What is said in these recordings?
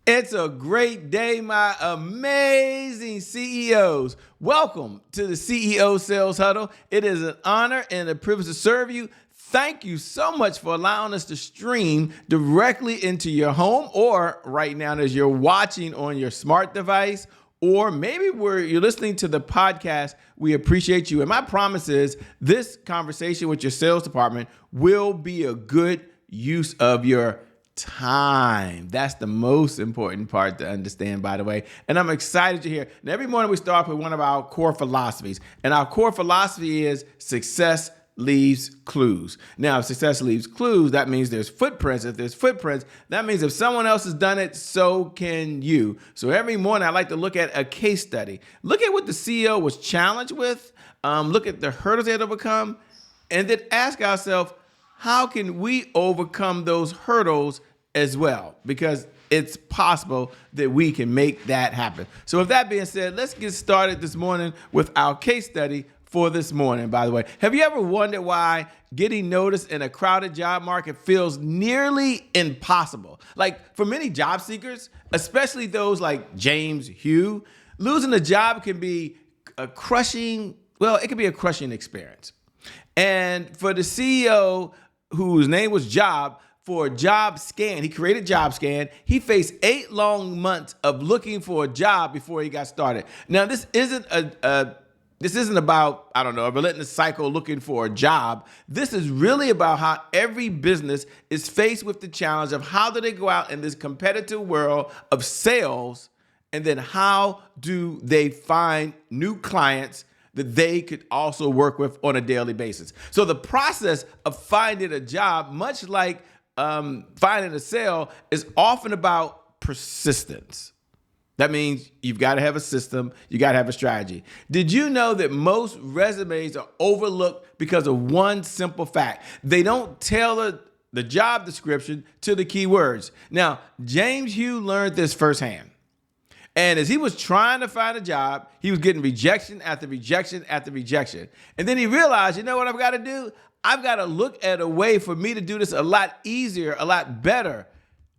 It's a great day, my amazing CEOs. Welcome to the CEO Sales Huddle. It is an honor and a privilege to serve you. Thank you so much for allowing us to stream directly into your home, or right now as you're watching on your smart device, or maybe where you're listening to the podcast. We appreciate you. And my promise is this conversation with your sales department will be a good use of your time. That's the most important part to understand, by the way. And I'm excited to hear. And every morning we start with one of our core philosophies. And our core philosophy is success leaves clues. Now, if success leaves clues, that means there's footprints. If there's footprints, that means if someone else has done it, so can you. So every morning I like to look at a case study. Look at what the CEO was challenged with. Look at the hurdles they had to overcome. And then ask ourselves, how can we overcome those hurdles as well? Because it's possible that we can make that happen. So with that being said, let's get started this morning with our case study for this morning, by the way. Have you ever wondered why getting noticed in a crowded job market feels nearly impossible? Like for many job seekers, especially those like James Hugh, losing a job can be a crushing experience. And for the CEO, whose name was Job, for JobScan, he created JobScan. He faced 8 long months of looking for a job before he got started. Now, this isn't about, a relentless cycle looking for a job. This is really about how every business is faced with the challenge of how do they go out in this competitive world of sales, and then how do they find new clients that they could also work with on a daily basis. So the process of finding a job, much like finding a sale, is often about persistence. That means you've got to have a system, you got to have a strategy. Did you know that most resumes are overlooked because of one simple fact? They don't tailor the job description to the keywords. Now, James Hugh learned this firsthand. And as he was trying to find a job, he was getting rejection after rejection after rejection. And then he realized, you know what I've got to do? I've got to look at a way for me to do this a lot easier, a lot better.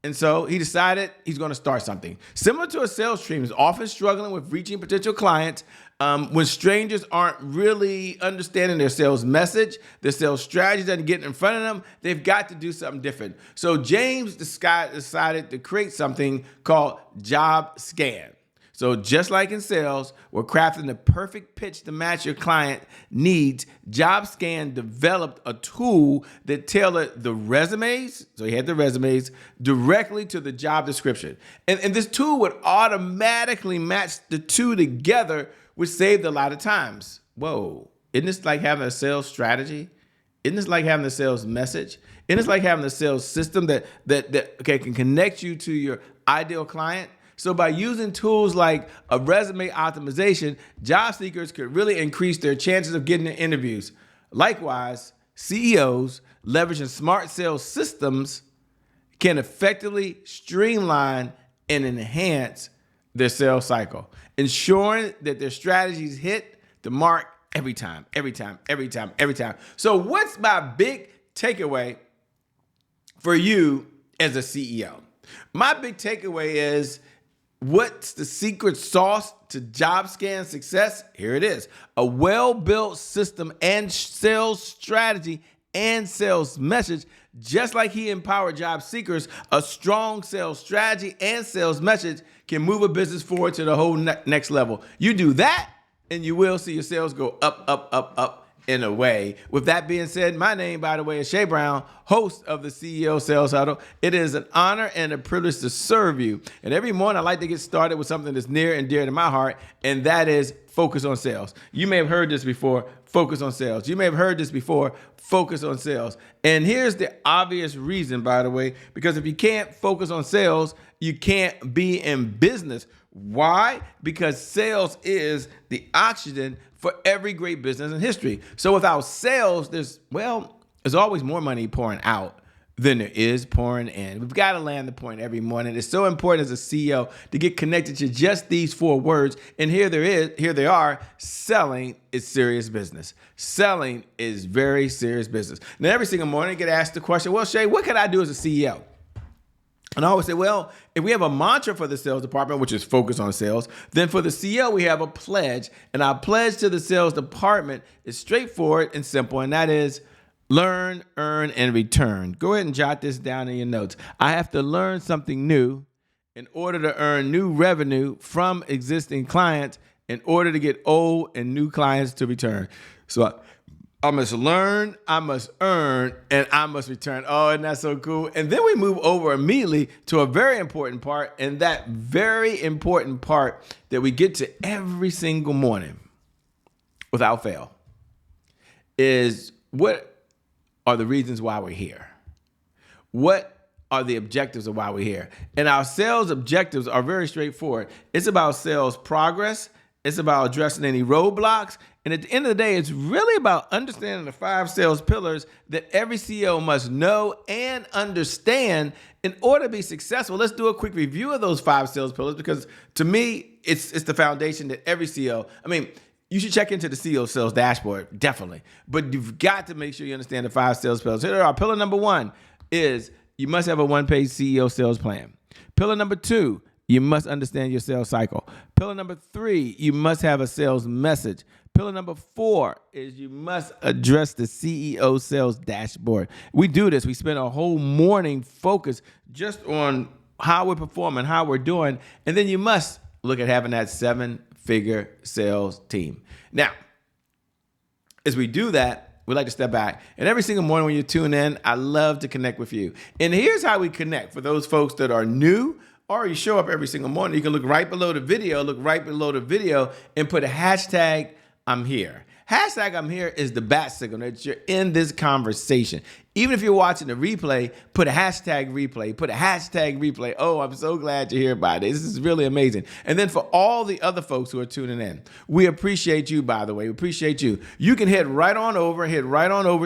And so he decided he's going to start something. Similar to a sales team, is often struggling with reaching potential clients when strangers aren't really understanding their sales message, their sales strategy doesn't get in front of them. They've got to do something different. So James decided to create something called JobScan. So just like in sales, we're crafting the perfect pitch to match your client needs. JobScan developed a tool that tailored the resumes, so he had the resumes, directly to the job description. And this tool would automatically match the two together, which saved a lot of times. Whoa, isn't this like having a sales strategy? Isn't this like having a sales message? Isn't this like having a sales system that can connect you to your ideal client? So by using tools like a resume optimization, job seekers could really increase their chances of getting interviews. Likewise, CEOs leveraging smart sales systems can effectively streamline and enhance their sales cycle, ensuring that their strategies hit the mark every time. So what's my big takeaway for you as a CEO? My big takeaway is, what's the secret sauce to JobScan success? Here it is. A well-built system and sales strategy and sales message. Just like he empowered job seekers, a strong sales strategy and sales message can move a business forward to the whole next level. You do that, and you will see your sales go up in a way. With that being said, my name, by the way, is Shay Brown, host of the CEO Sales Huddle. It is an honor and a privilege to serve you. And every morning I like to get started with something that's near and dear to my heart, and that is focus on sales. You may have heard this before, focus on sales. You may have heard this before, focus on sales. And here's the obvious reason, by the way, because if you can't focus on sales, you can't be in business. Why? Because sales is the oxygen for every great business in history. So without sales, there's always more money pouring out than there is pouring in. We've got to land the point every morning. It's so important as a CEO to get connected to just these 4 words. And here they are. Selling is serious business. Selling is very serious business. Now, every single morning I get asked the question, well, Shay, what can I do as a CEO? And I always say, well, if we have a mantra for the sales department, which is focus on sales, then for the CEO, we have a pledge. And our pledge to the sales department is straightforward and simple, and that is learn, earn, and return. Go ahead and jot this down in your notes. I have to learn something new in order to earn new revenue from existing clients in order to get old and new clients to return. So I must learn, I must earn, and I must return. Oh, and that's so cool. And then we move over immediately to a very important part, and that very important part that we get to every single morning without fail is what are the reasons why we're here? What are the objectives of why we're here? And our sales objectives are very straightforward. It's about sales progress. It's about addressing any roadblocks. And at the end of the day, it's really about understanding the 5 sales pillars that every CEO must know and understand in order to be successful. Let's do a quick review of those 5 sales pillars, because to me, it's the foundation that every CEO, you should check into the CEO sales dashboard, definitely. But you've got to make sure you understand the 5 sales pillars. Here they are. Pillar number 1 is you must have a 1-page CEO sales plan. Pillar number 2, you must understand your sales cycle. Pillar number 3, you must have a sales message. Pillar number 4 is you must address the CEO sales dashboard. We do this. We spend a whole morning focused just on how we're performing, how we're doing, and then you must look at having that 7-figure sales team. Now, as we do that, we like to step back. And every single morning when you tune in, I love to connect with you. And here's how we connect for those folks that are new, or you show up every single morning. You can look right below the video, and put a hashtag I'm here. Hashtag I'm here is the bat signal that you're in this conversation. Even if you're watching the replay, put a hashtag replay. Oh, I'm so glad you're here about it. This is really amazing. And then for all the other folks who are tuning in, we appreciate you, by the way. We appreciate you. You can head right on over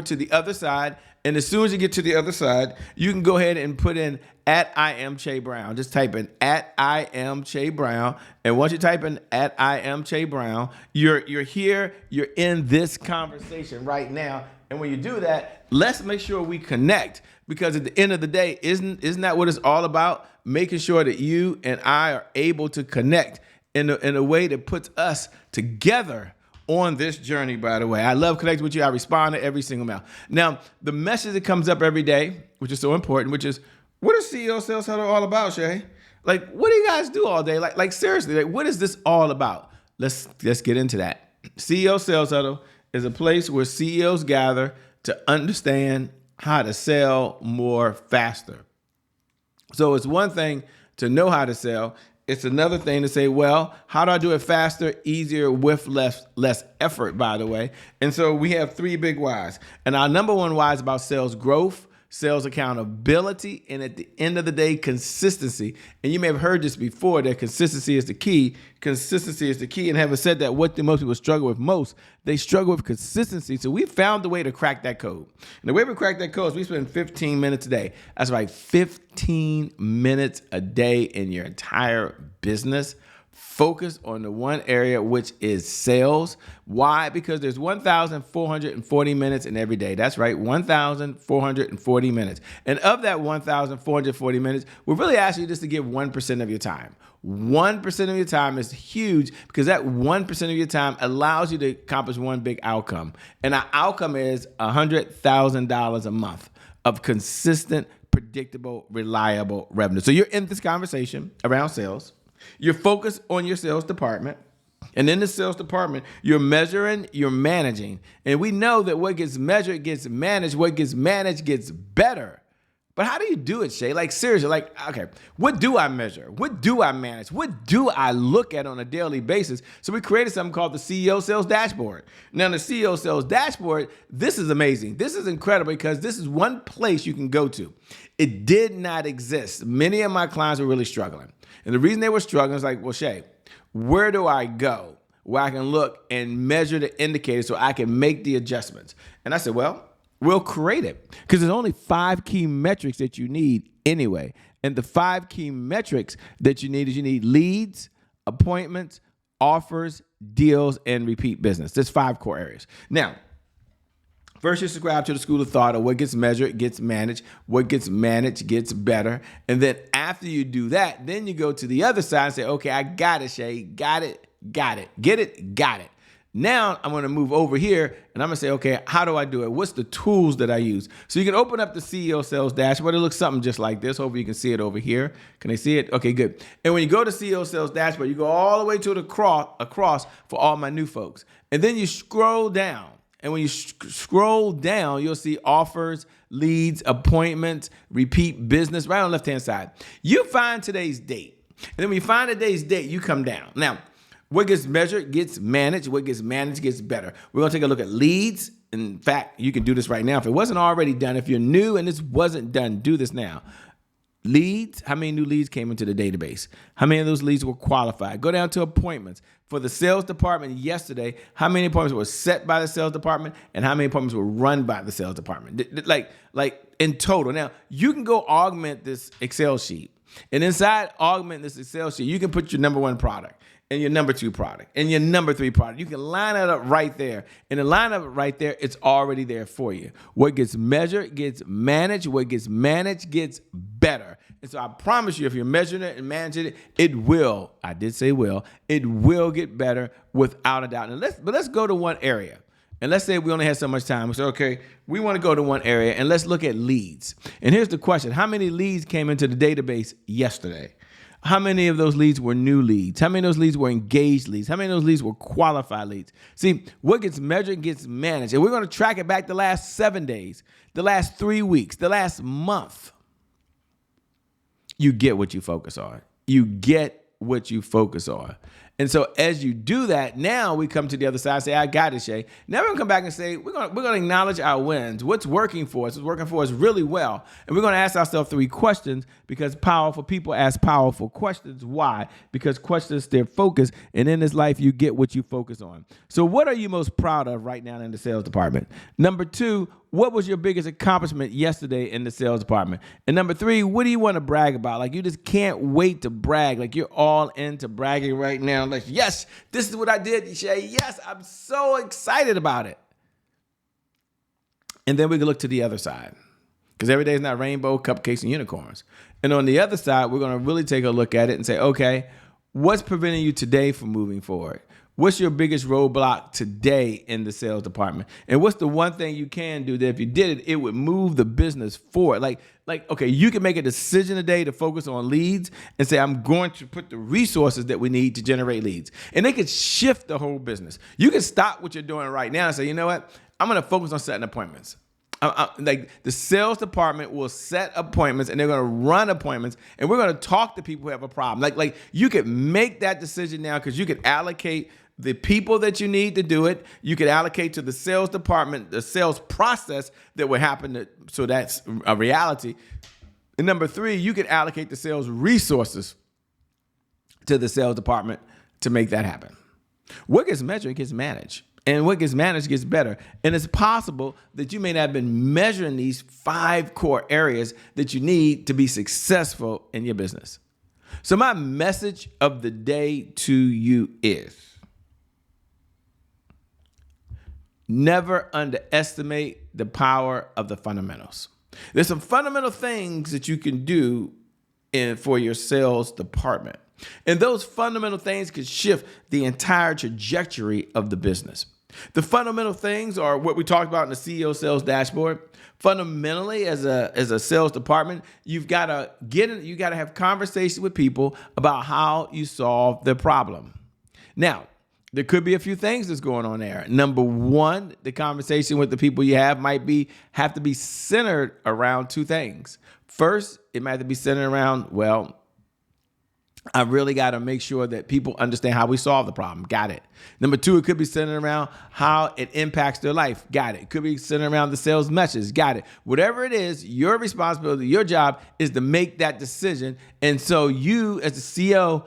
to the other side. And as soon as you get to the other side, you can go ahead and put in @IamCheBrown. Just type in @IamCheBrown. And once you type in @IamCheBrown, you're here, you're in this conversation right now. And when you do that, let's make sure we connect, because at the end of the day, isn't that what it's all about? Making sure that you and I are able to connect in a way that puts us together on this journey, by the way. I love connecting with you. I respond to every single mail. Now, the message that comes up every day, which is so important, which is, what is CEO Sales Huddle all about, Shay? Like, what do you guys do all day? Like seriously, like, what is this all about? Let's get into that. CEO Sales Huddle is a place where CEOs gather to understand how to sell more faster. So it's one thing to know how to sell. It's another thing to say, well, how do I do it faster, easier, with less effort, by the way? And so we have 3 big whys. And our number 1 why is about sales growth, sales accountability, and at the end of the day, consistency. And you may have heard this before, that consistency is the key. Consistency is the key. And having said that, what do most people struggle with most? They struggle with consistency. So we found a way to crack that code. And the way we crack that code is we spend 15 minutes a day. That's right, 15 minutes a day in your entire business. Focus on the one area, which is sales. Why? Because there's 1,440 minutes in every day. That's right, 1,440 minutes. And of that 1,440 minutes, we're really asking you just to give 1% of your time. 1% of your time is huge, because that 1% of your time allows you to accomplish one big outcome. And our outcome is $100,000 a month of consistent, predictable, reliable revenue. So you're in this conversation around sales. You're focused on your sales department. And in the sales department, you're measuring, you're managing. And we know that what gets measured gets managed. What gets managed gets better. But how do you do it, Shay? Like, seriously, like, okay, what do I measure? What do I manage? What do I look at on a daily basis? So we created something called the CEO Sales Dashboard. Now, the CEO Sales Dashboard, this is amazing. This is incredible, because this is one place you can go to. It did not exist. Many of my clients were really struggling. And the reason they were struggling is like, well, Shay, where do I go where I can look and measure the indicators so I can make the adjustments? And I said, well, we'll create it, because there's only 5 key metrics that you need anyway. And the 5 key metrics that you need is you need leads, appointments, offers, deals, and repeat business. There's 5 core areas. Now, first, you subscribe to the school of thought of what gets measured gets managed, what gets managed gets better. And then after you do that, then you go to the other side and say, okay, I got it, Shay. Got it. Get it? Got it. Now I'm going to move over here and I'm going to say, okay, how do I do it? What's the tools that I use? So you can open up the CEO Sales Dashboard. It looks something just like this. Hopefully you can see it over here. Can they see it? Okay, good. And when you go to CEO Sales Dashboard, you go all the way to the across for all my new folks. And then you scroll down. And when you scroll down, you'll see offers, leads, appointments, repeat business right on the left-hand side. You find today's date. And then when you find today's date, you come down. Now, what gets measured gets managed. What gets managed gets better. We're going to take a look at leads. In fact, you can do this right now. If it wasn't already done, if you're new and this wasn't done, do this now. Leads, how many new leads came into the database? How many of those leads were qualified? Go down to appointments. For the sales department yesterday, how many appointments were set by the sales department and how many appointments were run by the sales department? Like in total. Now, you can go augment this Excel sheet. And inside augment this Excel sheet, you can put your number one product and your number two product and your number three product. You can line it up right there. And the line up right there, it's already there for you. What gets measured gets managed. What gets managed gets better. And so I promise you, if you're measuring it and managing it, it will, I did say will, it will get better without a doubt. And let's go to one area. And let's say we only had so much time. We say, okay, we want to go to one area and let's look at leads. And here's the question. How many leads came into the database yesterday? How many of those leads were new leads? How many of those leads were engaged leads? How many of those leads were qualified leads? See, what gets measured gets managed. And we're going to track it back the last 7 days, the last 3 weeks, the last month. You get what you focus on. You get what you focus on. And so as you do that, now we come to the other side and say, I got it, Shay. Now we're going to come back and say, we're going to acknowledge our wins. What's working for us? What's working for us really well. And we're going to ask ourselves 3 questions because powerful people ask powerful questions. Why? Because questions their focus. And in this life, you get what you focus on. So what are you most proud of right now in the sales department? Number 2, what was your biggest accomplishment yesterday in the sales department? And number 3, what do you want to brag about? Like you just can't wait to brag. Like you're all into bragging right now. Like, yes, this is what I did, Shay. Yes, I'm so excited about it. And then we can look to the other side because every day is not rainbow, cupcakes, and unicorns. And on the other side, we're going to really take a look at it and say, okay, what's preventing you today from moving forward? What's your biggest roadblock today in the sales department? And what's the one thing you can do that if you did it, it would move the business forward? Like, okay, you can make a decision today to focus on leads and say, I'm going to put the resources that we need to generate leads. And they could shift the whole business. You can stop what you're doing right now and say, you know what? I'm going to focus on setting appointments. Like the sales department will set appointments and they're going to run appointments and we're going to talk to people who have a problem. Like you could make that decision now because you could allocate the people that you need to do it. You could allocate to the sales department, the sales process that would happen. So that's a reality. And number 3, you could allocate the sales resources to the sales department to make that happen. What gets measured gets managed. And what gets managed gets better. And it's possible that you may not have been measuring these 5 core areas that you need to be successful in your business. So my message of the day to you is never underestimate the power of the fundamentals. There's some fundamental things that you can do for your sales department. And those fundamental things could shift the entire trajectory of the business. The fundamental things are what we talked about in the CEO Sales Dashboard. Fundamentally, as a sales department, you got to have conversations with people about how you solve their problem. Now, there could be a few things that's going on there. Number 1, the conversation with the people you have have to be centered around 2 things. First, it might have to be centered around, well, I really got to make sure that people understand how we solve the problem. Got it. Number 2, it could be centered around how it impacts their life. Got it. It could be centered around the sales message. Got it. Whatever it is, your responsibility, your job is to make that decision. And so you, as a CEO,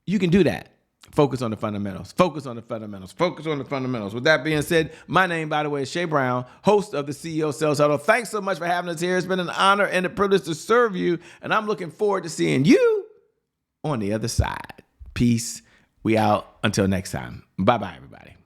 you can do that. Focus on the fundamentals. Focus on the fundamentals. Focus on the fundamentals. With that being said, my name, by the way, is Shay Brown, host of the CEO Sales Huddle. Thanks so much for having us here. It's been an honor and a privilege to serve you. And I'm looking forward to seeing you on the other side. Peace. We out. Until next time. Bye-bye, everybody.